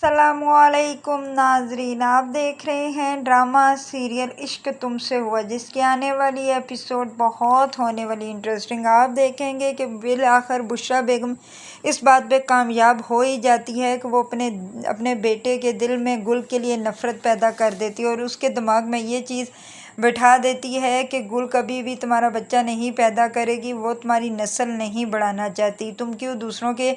अस्सलामुअलैकुम नाजरीन, आप देख रहे हैं ड्रामा सीरियल इश्क तुमसे हुआ, जिसकी आने वाली एपिसोड बहुत होने वाली इंटरेस्टिंग। आप देखेंगे कि बिल आखिर बुशरा बेगम इस बात पे कामयाब हो ही जाती है कि वो अपने बेटे के दिल में गुल के लिए नफ़रत पैदा कर देती है और उसके दिमाग में ये चीज़ बैठा देती है कि गुल कभी भी तुम्हारा बच्चा नहीं पैदा करेगी, वो तुम्हारी नस्ल नहीं बढ़ाना चाहती, तुम क्यों दूसरों के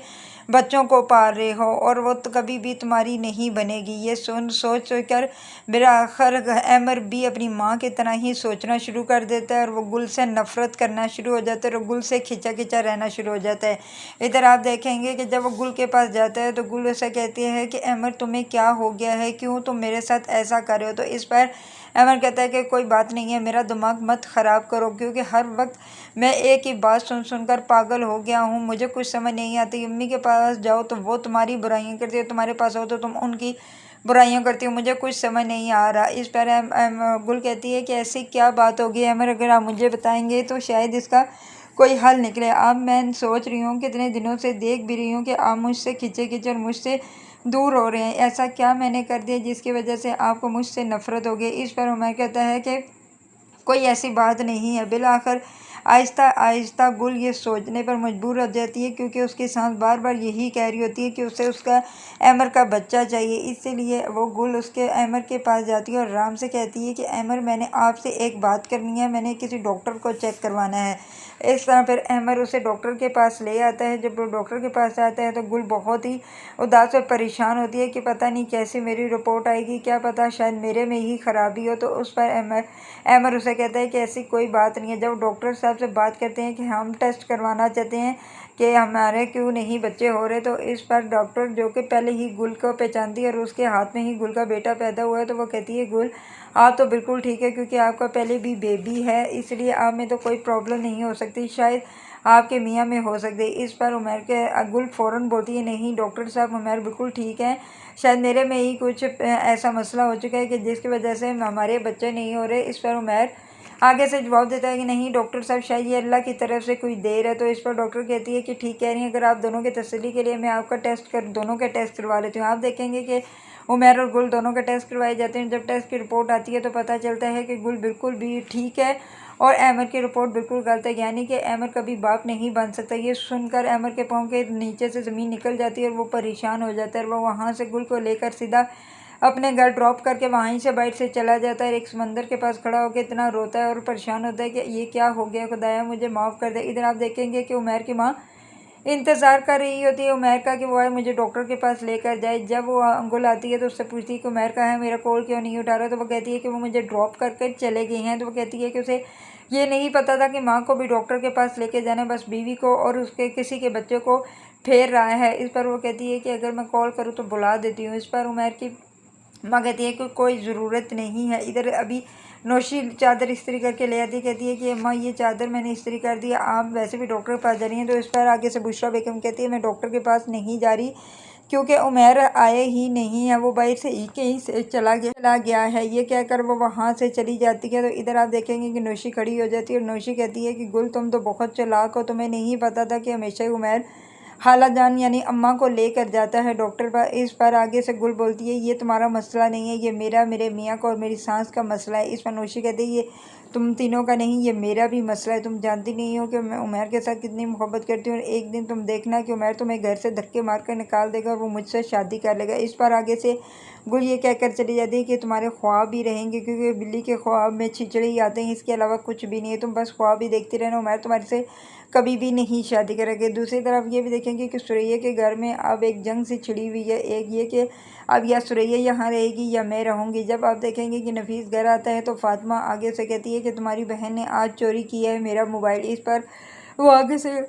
बच्चों को पाल रहे हो और वो तो कभी भी तुम्हारी नहीं बनेगी। ये सोच कर मेरा आखिर अमर भी अपनी माँ की तरह ही सोचना शुरू कर देता है और वो गुल से नफ़रत करना शुरू हो जाता है और गुल से खिंचा खिंचा रहना शुरू हो जाता है। इधर आप देखेंगे कि जब वो गुल के पास जाता है तो गुल ऐसा कहती है कि अमर तुम्हें क्या हो गया है, क्यों तुम मेरे साथ ऐसा कर रहे हो। तो इस पर अमर कहता है कि कोई बात नहीं है, मेरा दिमाग मत ख़राब करो, क्योंकि हर वक्त मैं एक ही बात सुनकर पागल हो गया हूँ, मुझे कुछ समझ नहीं आती। अम्मी के पास जाओ तो वो तुम्हारी बुराइयां करती है, तुम्हारे पास हो तो तुम उनकी बुराइयां करती हो, मुझे कुछ समझ नहीं आ रहा। इस पर गुल कहती है कि ऐसी क्या बात होगी अमर, अगर आप मुझे बताएंगे तो शायद इसका कोई हल निकले। अब मैं सोच रही हूँ, कितने दिनों से देख भी रही हूँ कि आप मुझसे खिंचे खिंचे और मुझसे दूर हो रहे हैं। ऐसा क्या मैंने कर दिया जिसकी वजह से आपको मुझसे नफ़रत हो गई। इस पर उमर कहता है कि कोई ऐसी बात नहीं है। बिल आखिर आहिस्ता आहिस्ता गुल ये सोचने पर मजबूर हो जाती है, क्योंकि उसकी सांस बार बार यही कह रही होती है कि उसे उसका अमर का बच्चा चाहिए। इसीलिए वो गुल उसके अमर के पास जाती है और आराम से कहती है कि अमर, मैंने आपसे एक बात करनी है, मैंने किसी डॉक्टर को चेक करवाना है। इस तरह फिर अमर उसे डॉक्टर के पास ले आता है। जब वो डॉक्टर के पास आता है तो गुल बहुत ही उदास और परेशान होती है कि पता नहीं कैसी मेरी रिपोर्ट आएगी, क्या पता शायद मेरे में ही खराबी हो। तो उस पर अमर उसे कहता है कि ऐसी कोई बात नहीं है। जब डॉक्टर साहब से बात करते हैं कि हम टेस्ट करवाना चाहते हैं कि हमारे क्यों नहीं बच्चे हो रहे, तो इस पर डॉक्टर, जो कि पहले ही गुल को पहचानती है और उसके हाथ में ही गुल का बेटा पैदा हुआ है, तो वो कहती है गुल आप तो बिल्कुल ठीक है, क्योंकि आपका पहले भी बेबी है, इसलिए आप में तो कोई प्रॉब्लम नहीं हो सकती, शायद आपके मियाँ में हो सकती है। इस पर उमर के गुल फ़ौरन बोलती है नहीं डॉक्टर साहब, उमर बिल्कुल ठीक है, शायद मेरे में ही कुछ ऐसा मसला हो चुका है कि जिसकी वजह से हमारे बच्चे नहीं हो रहे। इस पर उमर आगे से जवाब देता है कि नहीं डॉक्टर साहब, शायद ये अल्लाह की तरफ से कोई देर है। तो इस पर डॉक्टर कहती है कि ठीक कह रही हैं, अगर आप दोनों के तसल्ली के लिए मैं आपका दोनों के टेस्ट करवा लेती हूँ। आप देखेंगे कि उमर और गुल दोनों के टेस्ट करवाए जाते हैं। जब टेस्ट की रिपोर्ट आती है तो पता चलता है कि गुल बिल्कुल भी ठीक है और अमर की रिपोर्ट बिल्कुल गलत है, यानी कि अमर कभी बाप नहीं बन सकता। ये सुनकर अमर के पाँव के नीचे से ज़मीन निकल जाती है और वो परेशान हो जाता है और वो वहाँ से गुल को लेकर सीधा अपने घर ड्रॉप करके वहीं से बाइक से चला जाता है। एक समंदर के पास खड़ा होकर इतना रोता है और परेशान होता है कि ये क्या हो गया, खुदाया मुझे माफ़ कर दे। इधर आप देखेंगे कि उमर की माँ इंतज़ार कर रही होती है उमर का कि वो आए मुझे डॉक्टर के पास लेकर जाए। जब वो गुल आती है तो उससे पूछती है कि उमर का है, मेरा कॉल क्यों नहीं उठा रहा। तो वो कहती है कि वो मुझे ड्रॉप करके चले गई हैं। तो वो कहती है कि उसे ये नहीं पता था कि माँ को भी डॉक्टर के पास लेके जाना, बस बीवी को और उसके किसी के बच्चे को फेर रहा है। इस पर वो कहती है कि अगर मैं कॉल करूँ तो बुला देती हूँ। इस पर उमर की माँ कहती है कि कोई ज़रूरत नहीं है। इधर अभी नौशी चादर इस्त्री करके ले आती, कहती है कि अम्मा ये चादर मैंने इस्त्री कर दी, आप वैसे भी डॉक्टर के पास जा रही हैं। तो इस पर आगे से बुशरा बेगम कहती है मैं डॉक्टर के पास नहीं जा रही, क्योंकि उमर आए ही नहीं है, वो बाहर से ही कहीं से चला गया है। ये कहकर वो वहाँ से चली जाती है। तो इधर आप देखेंगे कि नौशी खड़ी हो जाती है और नौशी कहती है कि गुल तुम तो बहुत चालाक हो, तुम्हें नहीं पता था कि हमेशा ही उमर खाला जान यानी अम्मा को लेकर जाता है डॉक्टर पर। इस पर आगे से गुल बोलती है ये तुम्हारा मसला नहीं है, ये मेरे मियाँ का और मेरी सास का मसला है। इस पर नौशी कहती है ये तुम तीनों का नहीं, ये मेरा भी मसला है। तुम जानती नहीं हो कि मैं उमर के साथ कितनी मोहब्बत करती हूँ और एक दिन तुम देखना कि उमर तुम्हें घर से धक्के मार कर निकाल देगा और वो मुझसे शादी कर लेगा। इस पर आगे से गुल ये कहकर चली जाती है कि तुम्हारे ख्वाब ही रहेंगे, क्योंकि बिल्ली के ख्वाब में छिचड़े ही आते हैं, इसके अलावा कुछ भी नहीं है, तुम बस ख्वाब ही देखती रहना, उमर तुम्हारे से कभी भी नहीं शादी करेंगे। दूसरी तरफ ये भी देखेंगे कि सुरैया के घर में अब एक जंग सी छिड़ी हुई है, एक ये कि अब या सुरैया यहाँ रहेगी या मैं रहूँगी। जब आप देखेंगे कि नफीस घर आता है तो फातिमा आगे से कहती है कि तुम्हारी बहन ने आज चोरी किया है मेरा मोबाइल। इस पर वो आगे से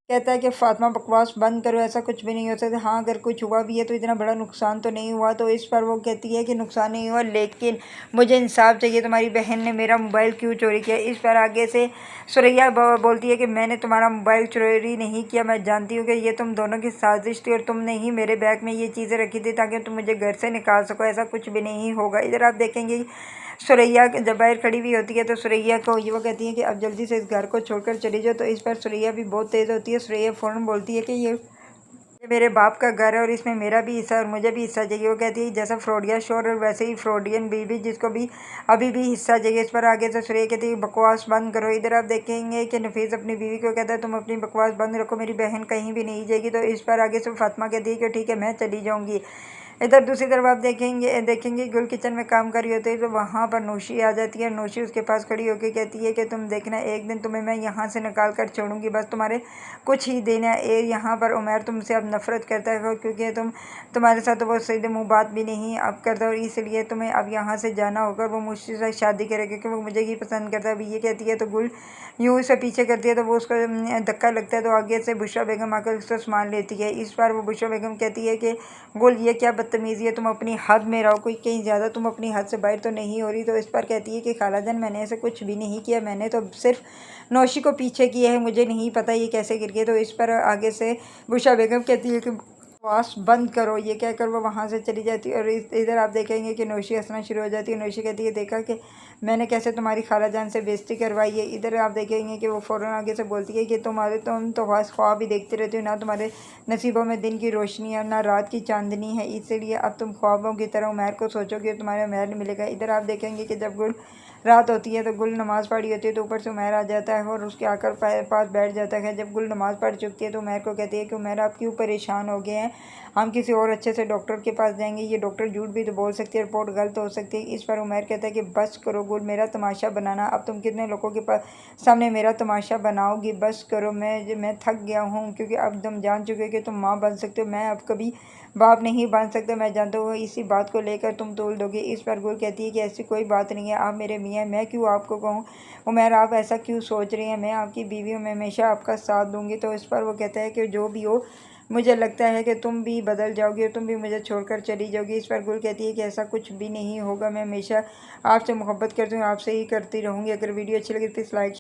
कहता है कि फातिमा बकवास बंद करो, ऐसा कुछ भी नहीं हो सकता, हाँ अगर कुछ हुआ भी है तो इतना बड़ा नुकसान तो नहीं हुआ। तो इस पर वो कहती है कि नुकसान नहीं हुआ, लेकिन मुझे इंसाफ चाहिए, तुम्हारी बहन ने मेरा मोबाइल क्यों चोरी किया। इस पर आगे से सुरैया बोलती है कि मैंने तुम्हारा मोबाइल चोरी नहीं किया, मैं जानती हूँ कि ये तुम दोनों की साजिश थी और तुमने ही मेरे बैग में ये चीज़ें रखी थी ताकि तुम मुझे घर से निकाल सको, ऐसा कुछ भी नहीं होगा। इधर आप देखेंगे सुरैया जब बाहर खड़ी हुई होती है तो सुरैया को ये वो कहती है कि अब जल्दी से इस घर को छोड़कर चली जाओ। तो इस पर सुरैया भी बहुत तेज़ होती है, सुरैया फ़ौरन बोलती है कि ये ये मेरे बाप का घर है और इसमें मेरा भी हिस्सा और मुझे भी हिस्सा चाहिए। वो कहती है जैसा फ्रॉडिया शोर और वैसे ही फ्रॉडियन बीवी जिसको भी अभी भी हिस्सा चाहिए। इस पर आगे से श्रेय कहती है बकवास बंद करो। इधर आप देखेंगे कि नफीस अपनी बीवी को कहता है तुम अपनी बकवास बंद रखो, मेरी बहन कहीं भी नहीं जाएगी। तो इस पर आगे से फातिमा कहती है कि ठीक है मैं चली जाऊँगी। इधर दूसरी तरफ आप देखेंगे गुल किचन में काम कर रही होती है तो वहाँ पर नौशी आ जाती है। नौशी उसके पास खड़ी होकर कहती है कि तुम देखना एक दिन तुम्हें मैं यहाँ से निकाल कर छोड़ूंगी, बस तुम्हारे कुछ ही दिन है। यहाँ पर उमर तुमसे अब नफरत करता है क्योंकि तुम्हारे साथ तो वो सीधे मुँह बात भी नहीं अब करता और इसलिए तुम्हें अब यहाँ से जाना होगा। वो मुझसे साथ शादी करे क्योंकि वो मुझे ही पसंद करता है। अभी ये कहती है तो गुल यूँ उसे पीछे करती है तो वो उसको धक्का लगता है तो आगे से बुशरा बेगम आकर उसको सामान लेती है। इस बार वो बुशरा बेगम कहती है कि गुल ये क्या बदतमीज़ी है, तुम अपनी हद में रहो, कोई कहीं ज़्यादा तुम अपनी हद से बाहर तो नहीं हो रही। तो इस पर कहती है कि खालाजान मैंने ऐसे कुछ भी नहीं किया, मैंने तो सिर्फ नौशी को पीछे किया है, मुझे नहीं पता ये कैसे गिर गई। तो इस पर आगे से बुशरा बेगम कहती है कि बकवास बंद करो। ये कहकर वो वहाँ से चली जाती है और इधर आप देखेंगे कि नौशी हंसना शुरू हो जाती है। नौशी कहती है देखा कि मैंने कैसे तुम्हारी खालाजान से बेइज्जती करवाई है। इधर आप देखेंगे कि वो फ़ौरन आगे से बोलती है कि तुम तो बस ख्वाब ही देखते रहते हो, ना तुम्हारे नसीबों में दिन की रोशनी है ना रात की चांदनी है, इसलिए अब तुम ख्वाबों की तरह उमर को सोचोगे तुम्हारा उमर मिलेगा। इधर आप देखेंगे कि जब गुल रात होती है तो गुल नमाज़ पढ़ी होती है तो ऊपर से उमर आ जाता है और उसके आकर पास बैठ जाता है। जब गुल नमाज़ पढ़ चुकती है तो उमर को कहती है कि उमर आप क्यों परेशान हो गए हैं, हम किसी और अच्छे से डॉक्टर के पास जाएंगे, ये डॉक्टर झूठ भी तो बोल सकती है, रिपोर्ट गलत हो सकती है। इस पर उमर कहता है कि बस करो गुल, मेरा तमाशा बनाना, अब तुम कितने लोगों के पास सामने मेरा तमाशा बनाओगी, बस करो, मैं थक गया हूँ क्योंकि अब तुम जान चुके हो कि तुम माँ बन सकते हो, मैं अब कभी बाप नहीं बन सकता, मैं जानता हूँ इसी बात को लेकर तुम तोल दोगे। इस पर गुल कहती है कि ऐसी कोई बात नहीं है, आप मेरे मियाँ, मैं क्यों आपको कहूँ, उमर आप ऐसा क्यों सोच रही हैं, मैं आपकी बीवी हूँ, मैं हमेशा आपका साथ दूंगी। तो इस पर वो कहता है कि जो भी हो मुझे लगता है कि तुम भी बदल जाओगी और तुम भी मुझे छोड़कर चली जाओगी। इस पर गुल कहती है कि ऐसा कुछ भी नहीं होगा, मैं हमेशा आपसे मोहब्बत करती हूँ, आपसे ही करती रहूँगी। अगर वीडियो अच्छी लगी प्लीज़ लाइक